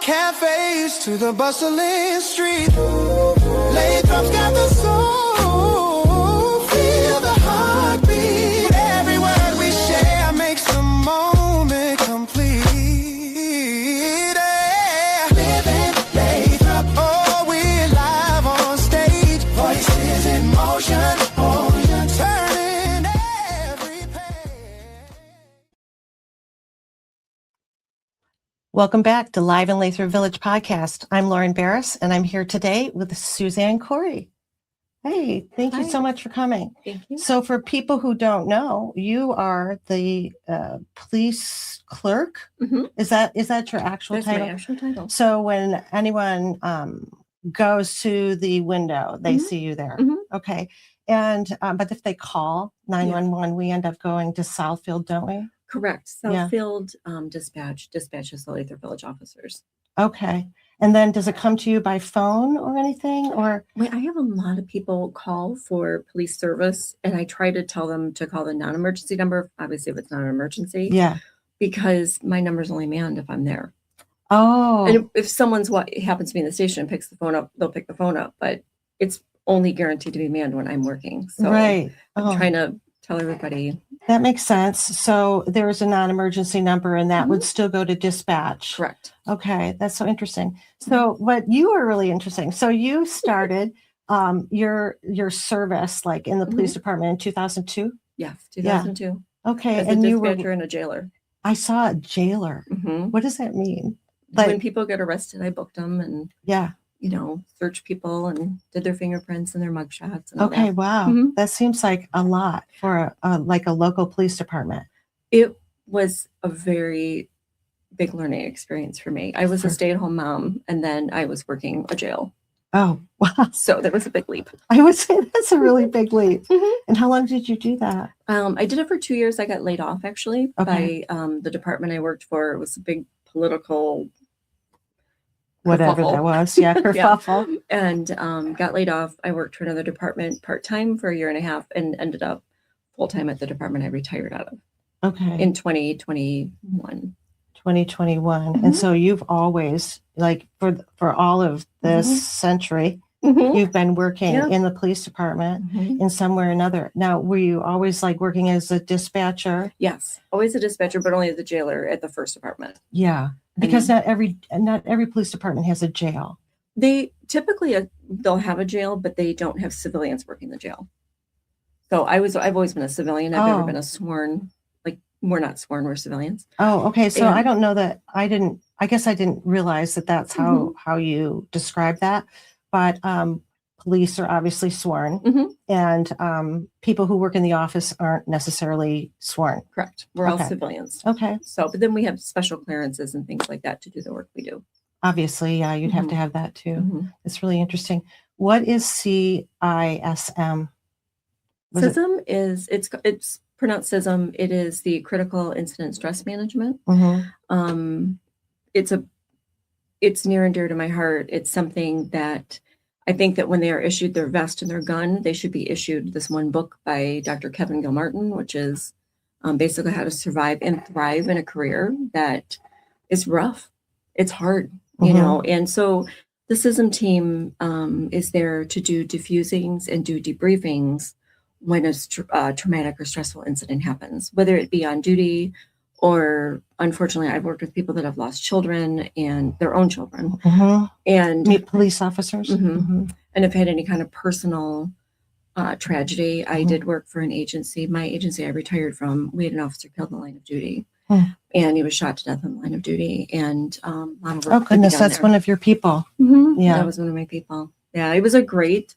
cafes to the bustling street. Lathrop's got the soul, feel the heartbeat. Every word we share makes the moment complete. Yeah. Living Lathrop, oh, we're live on stage. Voices in motion, turning every page. Welcome back to Live in Lathrup Village podcast. I'm Lauren Barris, and I'm here today with Susanne Cory. Hey, thank you so much for coming. Thank you. So for people who don't know, you are the police clerk. Mm-hmm. Is that your actual That's title? my actual title. So when anyone goes to the window, they see you there. Mm-hmm. Okay. And but if they call 911, we end up going to Southfield, don't we? Correct. Southfield dispatches the Lathrup Village officers. Okay. And then does it come to you by phone or anything? Or Wait, I have a lot of people call for police service, and I try to tell them to call the non-emergency number, obviously if it's not an emergency. Yeah. Because my number's only manned if I'm there. Oh. And if someone's happens to be in the station and picks the phone up, they'll pick the phone up, but it's only guaranteed to be manned when I'm working. So right. I'm trying to tell everybody. That makes sense. So there's a non-emergency number, and that would still go to dispatch. Correct. Okay, that's so interesting. So what you are really interesting. So you started your service like in the police department in 2002? Yes, 2002. Yeah. Okay. As and a you dispatcher were and a jailer. I saw a jailer. Mm-hmm. What does that mean? When people get arrested, I booked them and yeah, search people and did their fingerprints and their mugshots. And all okay, that. wow. Mm-hmm. That seems like a lot for like a local police department. It was a very big learning experience for me. I was a stay-at-home mom, and then I was working a jail. Oh, wow. So that was a big leap. I would say that's a really big leap. Mm-hmm. And how long did you do that? I did it for 2 years. I got laid off, actually, by the department I worked for. It was a big political whatever kerfuffle. that was. Yeah, kerfuffle. And got laid off. I worked for another department part-time for a year and a half and ended up full-time at the department I retired out of. Okay. In 2021. 2021. And so you've always, like for all of this century, you've been working in the police department in some way or another. Now, were you always like working as a dispatcher? Yes, always a dispatcher, but only as a jailer at the first department. Yeah, because not every police department has a jail. They typically they'll have a jail, but they don't have civilians working the jail. So I've always been a civilian. I've never been a sworn. We're not sworn, we're civilians. Oh, okay. So I don't know that I guess I didn't realize that that's how you describe that. But police are obviously sworn, and people who work in the office aren't necessarily sworn. Correct. We're all civilians. Okay. So, but then we have special clearances and things like that to do the work we do. Obviously, yeah, you'd have to have that too. It's really interesting. What is CISM? CISM is it's pronounced CISM. It is the Critical Incident Stress Management. It's near and dear to my heart. It's something that I think that when they are issued their vest and their gun, they should be issued this one book by Dr. Kevin Gilmartin, which is basically how to survive and thrive in a career that is rough. It's hard, and so the CISM team is there to do diffusings and do debriefings when a traumatic or stressful incident happens, whether it be on duty or, unfortunately, I've worked with people that have lost children and their own children, and meet police officers, and have had any kind of personal tragedy. I did work for an agency. My agency I retired from. We had an officer killed in the line of duty, and he was shot to death in the line of duty. And oh goodness, that's there. One of your people. Yeah, that was one of my people. Yeah, he was a great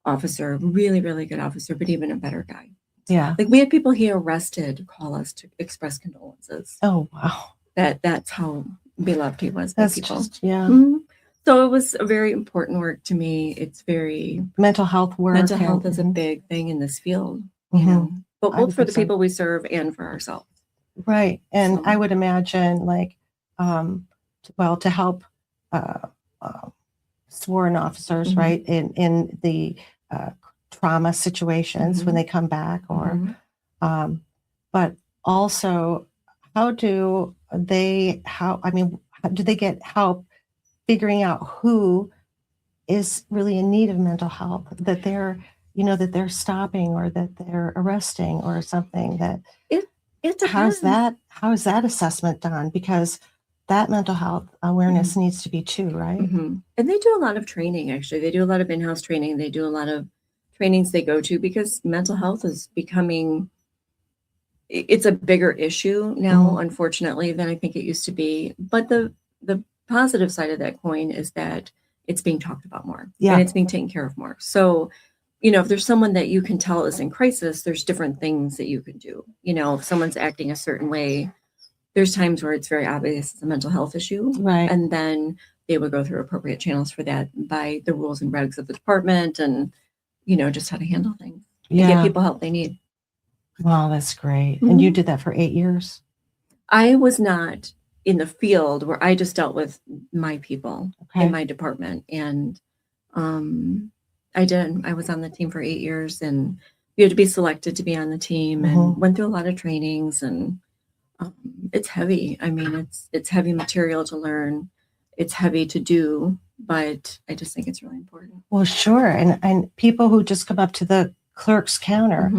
officer, really, really good officer, but even a better guy. Yeah. Like we had people he arrested call us to express condolences. Oh, wow. That's how beloved he was by That's people. just, yeah. So it was a very important work to me. It's very mental health work. Mental health is a big thing in this field, you know, but both for the people we serve and for ourselves. Right. And I would imagine like, to help sworn officers, right, in the trauma situations when they come back, or but also how do they get help figuring out who is really in need of mental health, that they're, that they're stopping or that they're arresting or something. That it depends. How is that assessment done? Because that mental health awareness needs to be too, right? And they do a lot of training, actually. They do a lot of in-house training. They do a lot of trainings they go to, because mental health is becoming, it's a bigger issue now, unfortunately, than I think it used to be. But the positive side of that coin is that it's being talked about more, and it's being taken care of more. So, if there's someone that you can tell is in crisis, there's different things that you can do. If someone's acting a certain way, there's times where it's very obvious it's a mental health issue. Right. And then they would go through appropriate channels for that by the rules and regs of the department, and, just how to handle things and get people help they need. Wow, that's great. And you did that for 8 years? I was not in the field where I just dealt with my people in my department. And I was on the team for 8 years, and you had to be selected to be on the team, and went through a lot of trainings, and it's heavy. I mean, it's heavy material to learn. It's heavy to do, but I just think it's really important. Well, sure. And people who just come up to the clerk's counter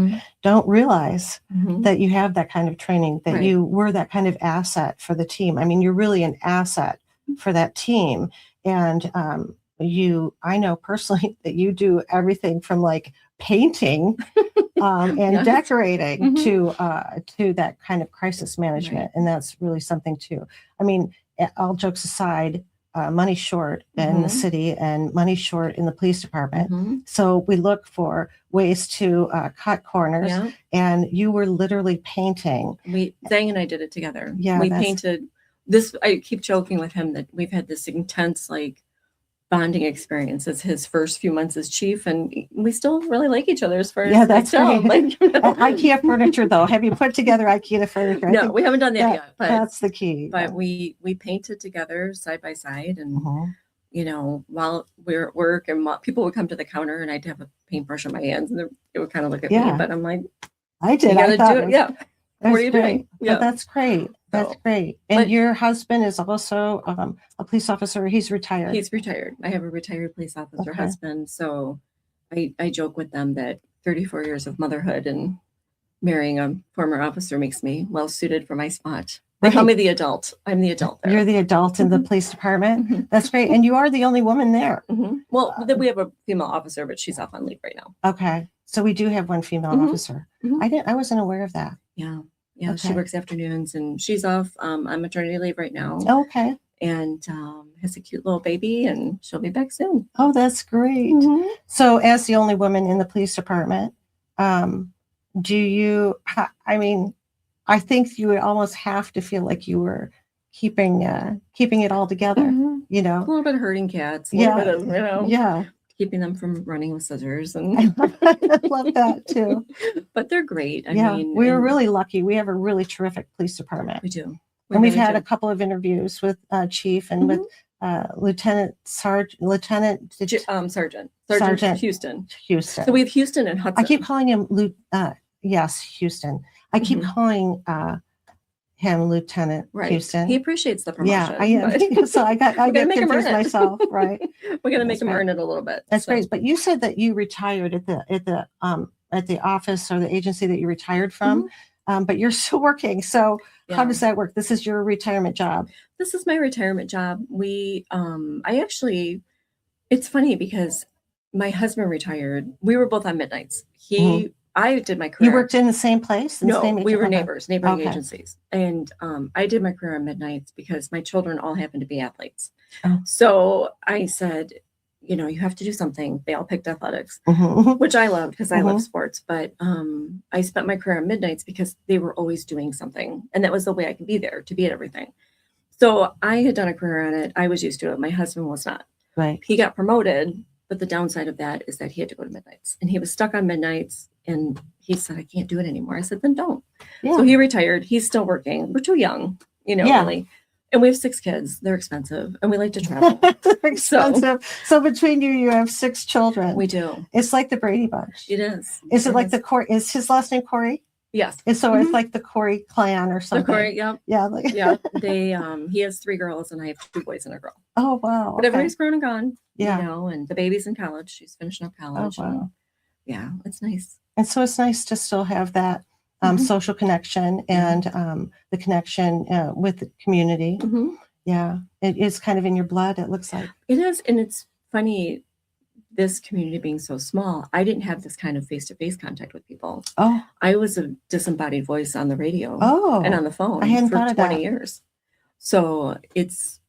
don't realize that you have that kind of training, that you were that kind of asset for the team. I mean, you're really an asset for that team. And I know personally that you do everything from like painting and decorating to that kind of crisis management. And that's really something too. I mean, all jokes aside, money short in the city and money short in the police department. So we look for ways to cut corners, and you were literally painting. Zhang and I did it together. Yeah, we painted this. I keep joking with him that we've had this intense bonding experience as his first few months as chief, and we still really like each other as far as that's great. IKEA furniture, though, have you put together IKEA furniture? No, we haven't done that yet, but that's the key. But we painted together side by side, and while we were at work, and people would come to the counter, and I'd have a paintbrush in my hands, and they would kind of look at me, but I'm like, I did. I thought do it. What are you doing? Yeah, that's great. That's great. And your husband is also a police officer. He's retired. He's retired. I have a retired police officer husband. So I joke with them that 34 years of motherhood and marrying a former officer makes me well suited for my spot. They call me the adult. I'm the adult there. You're the adult in the police department. That's great. And you are the only woman there. Well, then we have a female officer, but she's off on leave right now. Okay. So we do have one female officer. I wasn't aware of that. Yeah. Yeah. She works afternoons, and she's off on maternity leave right now. Okay. And has a cute little baby, and she'll be back soon. Oh, that's great. So as the only woman in the police department, do you, I think you would almost have to feel like you were keeping it all together, A little bit of herding cats, a little bit of, keeping them from running with scissors. And I love that too. But they're great. I mean, we were really lucky. We have a really terrific police department. We do. And we've had a couple of interviews with Chief and with Sergeant Houston. So we have Houston and Hudson. I keep calling him Houston. I keep calling him Lieutenant Houston. He appreciates the promotion. So I get confused myself, right? We're gonna make him earn it a little bit. That's great. But you said that you retired at the office or the agency that you retired from, but you're still working. So how does that work? This is your retirement job. This is my retirement job. It's funny because my husband retired. We were both on midnights. I did my career. You worked in the same place? We were neighboring agencies. And I did my career on midnights because my children all happened to be athletes. So I said, you have to do something. They all picked athletics, which I loved because I love sports. But I spent my career on midnights because they were always doing something. And that was the way I could be there, to be at everything. So I had done a career on it. I was used to it. My husband was not. Right. He got promoted. But the downside of that is that he had to go to midnights. And he was stuck on midnights. And he said, I can't do it anymore. I said, then don't. Yeah. So he retired. He's still working. We're too young, really. And we have 6 kids. They're expensive. And we like to travel. They're expensive. So between you have 6 children. We do. It's like the Brady Bunch. It is. Is it like the Cory? Is his last name Cory? Yes. And so it's like the Cory clan or The something. Cory, yeah. Yeah. Like, Yeah. They he has 3 girls and I have 2 boys and a girl. oh, wow. But everybody's grown and gone. Yeah. You know, and the baby's in college. She's finishing up college. Oh, wow. And, yeah, it's nice. And so it's nice to still have that social connection and the connection with the community. Mm-hmm. Yeah. It is kind of in your blood, it looks like. It is. And it's funny, this community being so small, I didn't have this kind of face-to-face contact with people. Oh. I was a disembodied voice on the radio and and on the phone I hadn't for thought of 20 that. years. So it's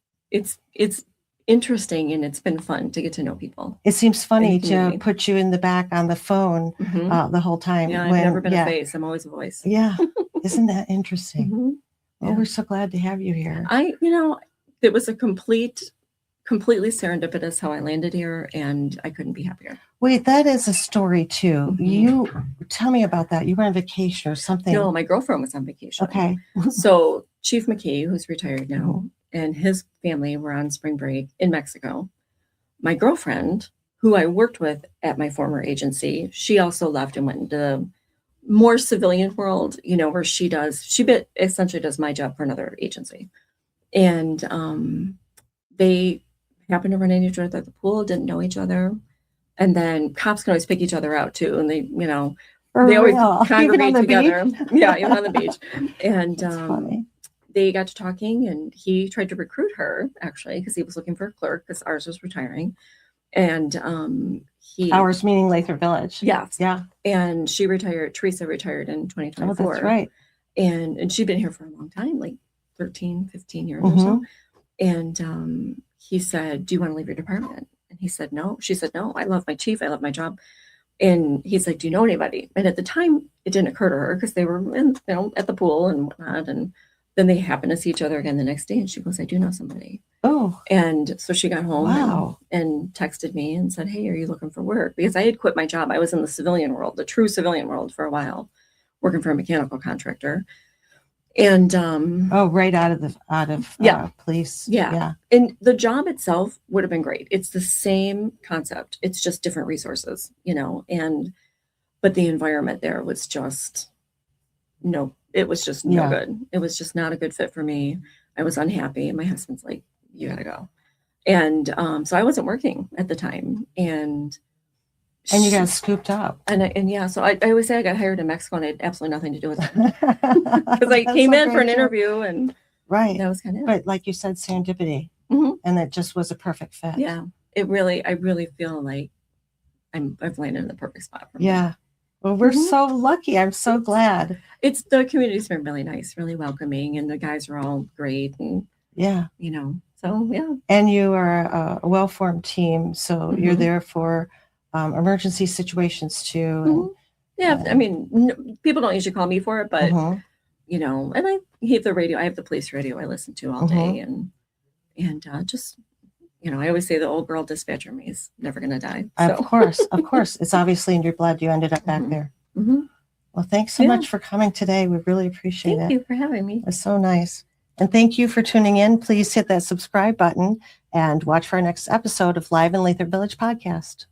interesting and it's been fun to get to know people. It seems funny in the to community. put you in the back on the phone Mhm. the whole time. Yeah, I've never been a face. I'm always a voice. Yeah. Isn't that interesting? Mhm. Well, Yeah. we're so glad to have you here. It was a completely serendipitous how I landed here, and I couldn't be happier. Wait, that is a story too. Mhm. You tell me about that. You were on vacation or something. No, my girlfriend was on vacation. Okay. So Chief McKee, who's retired now, and his family were on spring break in Mexico. My girlfriend, who I worked with at my former agency, she also left and went into the more civilian world, where she essentially does my job for another agency. And they happened to run into each other at the pool, didn't know each other. And then cops can always pick each other out too. And they always congregate together. Yeah, even on the beach. And funny. they got to talking and he tried to recruit her actually, because he was looking for a clerk because ours was retiring. And ours meaning Lathrup Village. Yes. Yeah. And Teresa retired in 2024. Oh, that's right. And she'd been here for a long time, like 13, 15 years or so. And he said, do you want to leave your department? And he said, no. She said, no, I love my chief. I love my job. And he's like, do you know anybody? And at the time, it didn't occur to her because they were at the pool and whatnot. And then they happened to see each other again the next day. And she goes, I do know somebody. Oh. And so she got home Wow. and texted me and said, hey, are you looking for work? Because I had quit my job. I was in the civilian world, the true civilian world for a while, working for a mechanical contractor. And right out of police. Yeah. And the job itself would have been great. It's the same concept. It's just different resources, but the environment there was just no good. It was just not a good fit for me. I was unhappy. And my husband's like, you gotta go. And so I wasn't working at the time. And you got scooped up. So I always say I got hired in Mexico and I had absolutely nothing to do with it. Because I came in for an interview and that was kind of it. But like you said, serendipity. And that just was a perfect fit. Yeah. I really feel like I've landed in the perfect spot for me. Yeah. Well, we're so lucky. I'm so glad. The community's been really nice, really welcoming, and the guys are all great. And so yeah. And you are a well-formed team, so you're there for emergency situations too. Yeah, I mean, people don't usually call me for it, but and I have the radio. I have the police radio I listen to all day, and just. I always say the old girl dispatcher me is never going to die. So. Of course. It's obviously in your blood. You ended up back there. Well, thanks so much for coming today. We really appreciate it. Thank you for having me. It's so nice. And thank you for tuning in. Please hit that subscribe button and watch for our next episode of Live in Lathrup Village podcast.